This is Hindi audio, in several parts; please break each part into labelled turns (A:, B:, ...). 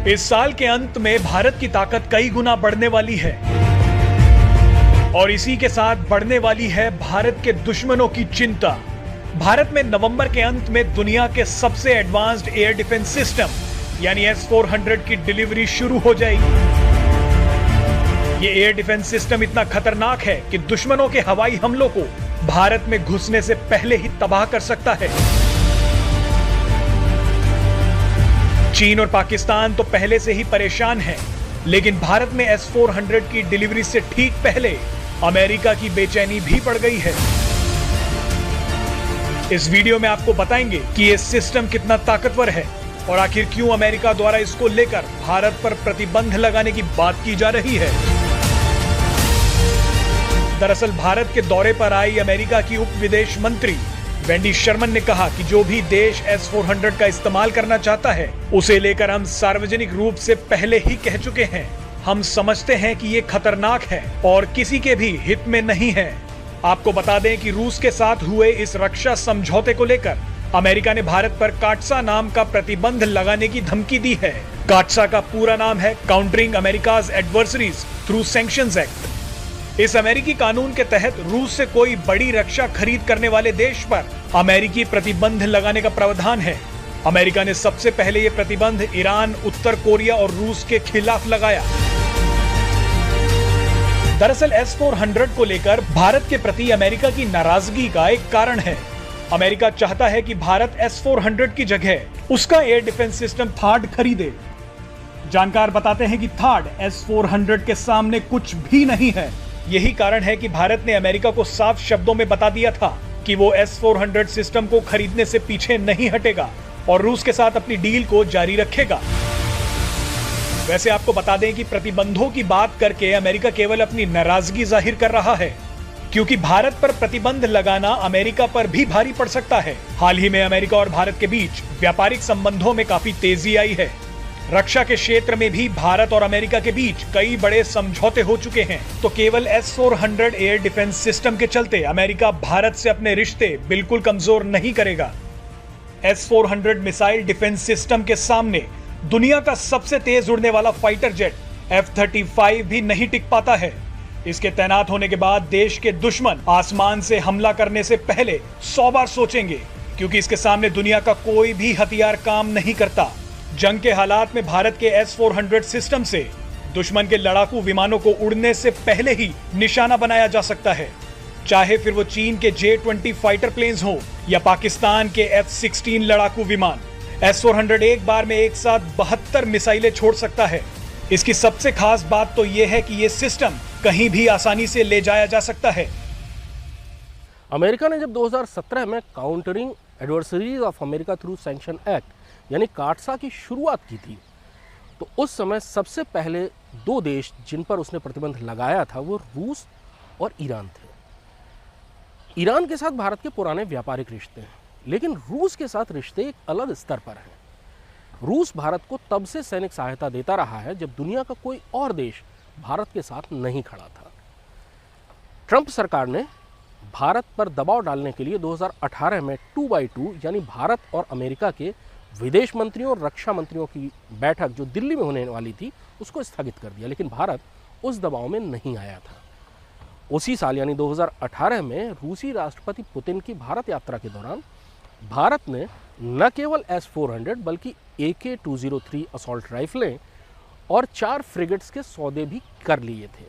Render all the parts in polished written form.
A: इस साल के अंत में भारत की ताकत कई गुना बढ़ने वाली है और इसी के साथ बढ़ने वाली है भारत के दुश्मनों की चिंता। भारत में नवंबर के अंत में दुनिया के सबसे एडवांस्ड एयर डिफेंस सिस्टम यानी S-400 की डिलीवरी शुरू हो जाएगी। ये एयर डिफेंस सिस्टम इतना खतरनाक है कि दुश्मनों के हवाई हमलों को भारत में घुसने से पहले ही तबाह कर सकता है। चीन और पाकिस्तान तो पहले से ही परेशान हैं, लेकिन भारत में S-400 की डिलीवरी से ठीक पहले अमेरिका की बेचैनी भी बढ़ गई है। इस वीडियो में आपको बताएंगे कि यह सिस्टम कितना ताकतवर है और आखिर क्यों अमेरिका द्वारा इसको लेकर भारत पर प्रतिबंध लगाने की बात की जा रही है। दरअसल भारत के दौरे पर आई अमेरिका की उप विदेश मंत्री वेंडी शर्मन ने कहा कि जो भी देश S-400 का इस्तेमाल करना चाहता है उसे लेकर हम सार्वजनिक रूप से पहले ही कह चुके हैं। हम समझते हैं कि ये खतरनाक है और किसी के भी हित में नहीं है। आपको बता दें कि रूस के साथ हुए इस रक्षा समझौते को लेकर अमेरिका ने भारत पर काटसा नाम का प्रतिबंध लगाने की धमकी दी है। काटसा का पूरा नाम है countering America's adversaries through sanctions act. इस अमेरिकी कानून के तहत रूस से कोई बड़ी रक्षा खरीद करने वाले देश पर अमेरिकी प्रतिबंध लगाने का प्रावधान है। अमेरिका ने सबसे पहले यह प्रतिबंध ईरान, उत्तर कोरिया और रूस के खिलाफ लगाया। दरअसल S-400 को लेकर भारत के प्रति अमेरिका की नाराजगी का एक कारण है। अमेरिका चाहता है कि भारत S-400 की जगह उसका एयर डिफेंस सिस्टम थार्ड खरीदे। जानकार बताते हैं कि थार्ड S-400 के सामने कुछ भी नहीं है। यही कारण है कि भारत ने अमेरिका को साफ शब्दों में बता दिया था कि वो S-400 सिस्टम को खरीदने से पीछे नहीं हटेगा और रूस के साथ अपनी डील को जारी रखेगा। वैसे आपको बता दें कि प्रतिबंधों की बात करके अमेरिका केवल अपनी नाराजगी जाहिर कर रहा है, क्योंकि भारत पर प्रतिबंध लगाना अमेरिका पर भी भारी पड़ सकता है। हाल ही में अमेरिका और भारत के बीच व्यापारिक संबंधों में काफी तेजी आई है। रक्षा के क्षेत्र में भी भारत और अमेरिका के बीच कई बड़े समझौते हो चुके हैं। तो केवल S-400 एयर डिफेंस सिस्टम के चलते अमेरिका भारत से अपने रिश्ते बिल्कुल कमजोर नहीं करेगा। S-400 मिसाइल डिफेंस सिस्टम के सामने दुनिया का सबसे तेज उड़ने वाला फाइटर जेट F-35 भी नहीं टिक पाता है। इसके तैनात होने के बाद देश के दुश्मन आसमान से हमला करने से पहले 100 बार सोचेंगे, क्योंकि इसके सामने दुनिया का कोई भी हथियार काम नहीं करता। जंग के हालात में भारत के S-400 सिस्टम से दुश्मन के लड़ाकू विमानों को उड़ने से पहले ही निशाना बनाया जा सकता है, चाहे फिर वो चीन के J-20 फाइटर प्लेन्स हो या पाकिस्तान के F-16 लड़ाकू विमान। S-400 एक बार में एक साथ 72 मिसाइलें छोड़ सकता है। इसकी सबसे खास बात तो यह है कि यह सिस्टम कहीं भी आसानी से ले जाया जा सकता है।
B: अमेरिका ने जब 2017 में countering adversaries of America through sanction act यानी काटसा की शुरुआत की थी, तो उस समय सबसे पहले दो देश जिन पर उसने प्रतिबंध लगाया था वो रूस और ईरान थे। ईरान के साथ भारत के पुराने व्यापारिक रिश्ते हैं, लेकिन रूस के साथ रिश्ते एक अलग स्तर पर हैं। रूस भारत को तब से सैनिक सहायता देता रहा है जब दुनिया का कोई और देश भारत के साथ नहीं खड़ा था। ट्रंप सरकार ने भारत पर दबाव डालने के लिए 2018 में 2x2 यानी भारत और अमेरिका के विदेश मंत्रियों और रक्षा मंत्रियों की बैठक जो दिल्ली में होने वाली थी उसको स्थगित कर दिया, लेकिन भारत उस दबाव में नहीं आया था। उसी साल यानी 2018 में रूसी राष्ट्रपति पुतिन की भारत यात्रा के दौरान भारत ने न केवल S-400 बल्कि AK-203 असॉल्ट राइफलें और 4 फ्रिगेट्स के सौदे भी कर लिए थे।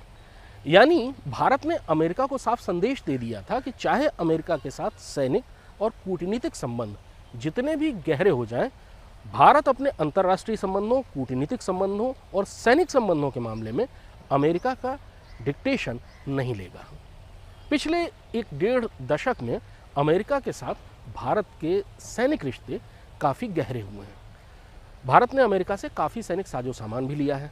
B: यानी भारत ने अमेरिका को साफ संदेश दे दिया था कि चाहे अमेरिका के साथ सैनिक और कूटनीतिक संबंध जितने भी गहरे हो जाएं, भारत अपने अंतर्राष्ट्रीय संबंधों, कूटनीतिक संबंधों और सैनिक संबंधों के मामले में अमेरिका का डिक्टेशन नहीं लेगा। पिछले 1.5 दशक में अमेरिका के साथ भारत के सैनिक रिश्ते काफ़ी गहरे हुए हैं। भारत ने अमेरिका से काफ़ी सैनिक साजो सामान भी लिया है।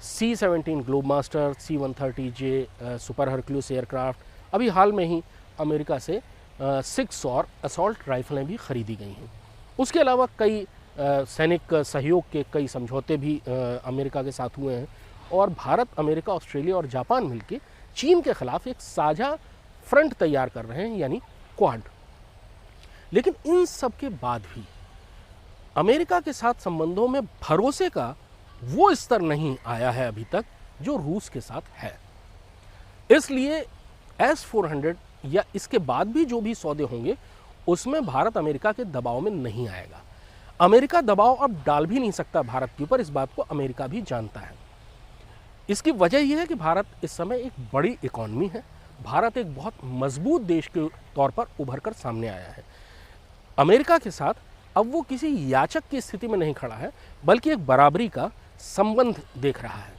B: C-17 Globemaster, C-130J super Hercules aircraft, अभी हाल में ही अमेरिका से 6 और असॉल्ट राइफलें भी खरीदी गई हैं। उसके अलावा कई सैनिक सहयोग के कई समझौते भी अमेरिका के साथ हुए हैं और भारत, अमेरिका, ऑस्ट्रेलिया और जापान मिलकर चीन के खिलाफ एक साझा फ्रंट तैयार कर रहे हैं यानी क्वाड। लेकिन इन सब के बाद भी अमेरिका के साथ संबंधों में भरोसे का वो स्तर नहीं आया है अभी तक जो रूस के साथ है। इसलिए S-400 या इसके बाद भी जो भी सौदे होंगे उसमें भारत अमेरिका के दबाव में नहीं आएगा। अमेरिका दबाव अब डाल भी नहीं सकता भारत के ऊपर, इस बात को अमेरिका भी जानता है। इसकी वजह यह है कि भारत इस समय एक बड़ी इकॉनमी है, भारत एक बहुत मजबूत देश के तौर पर उभर कर सामने आया है। अमेरिका के साथ अब वो किसी याचक की स्थिति में नहीं खड़ा है, बल्कि एक बराबरी का संबंध देख रहा है।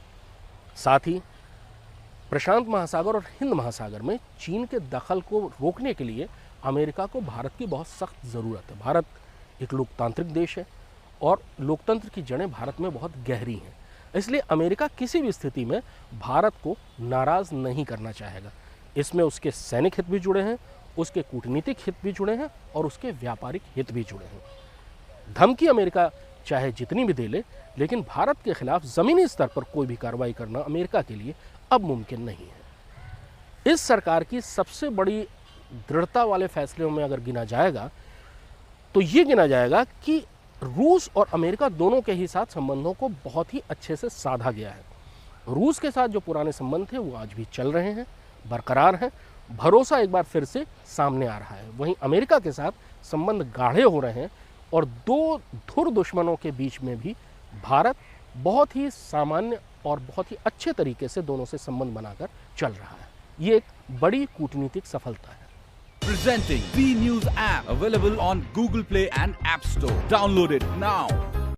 B: साथ ही प्रशांत महासागर और हिंद महासागर में चीन के दखल को रोकने के लिए अमेरिका को भारत की बहुत सख्त ज़रूरत है। भारत एक लोकतांत्रिक देश है और लोकतंत्र की जड़ें भारत में बहुत गहरी हैं। इसलिए अमेरिका किसी भी स्थिति में भारत को नाराज़ नहीं करना चाहेगा। इसमें उसके सैनिक हित भी जुड़े हैं, उसके कूटनीतिक हित भी जुड़े हैं और उसके व्यापारिक हित भी जुड़े हैं। धमकी अमेरिका चाहे जितनी भी दे ले, लेकिन भारत के खिलाफ ज़मीनी स्तर पर कोई भी कार्रवाई करना अमेरिका के लिए अब मुमकिन नहीं है। इस सरकार की सबसे बड़ी दृढ़ता वाले फैसलों में अगर गिना जाएगा तो ये गिना जाएगा कि रूस और अमेरिका दोनों के ही साथ संबंधों को बहुत ही अच्छे से साधा गया है। रूस के साथ जो पुराने संबंध थे वो आज भी चल रहे हैं, बरकरार हैं, भरोसा एक बार फिर से सामने आ रहा है। वहीं अमेरिका के साथ संबंध गाढ़े हो रहे हैं और दो धुर दुश्मनों के बीच में भी भारत बहुत ही सामान्य और बहुत ही अच्छे तरीके से दोनों से संबंध बनाकर चल रहा है। ये एक बड़ी कूटनीतिक सफलता है।
C: Presenting V News app, available on Google Play and App Store. Download it now.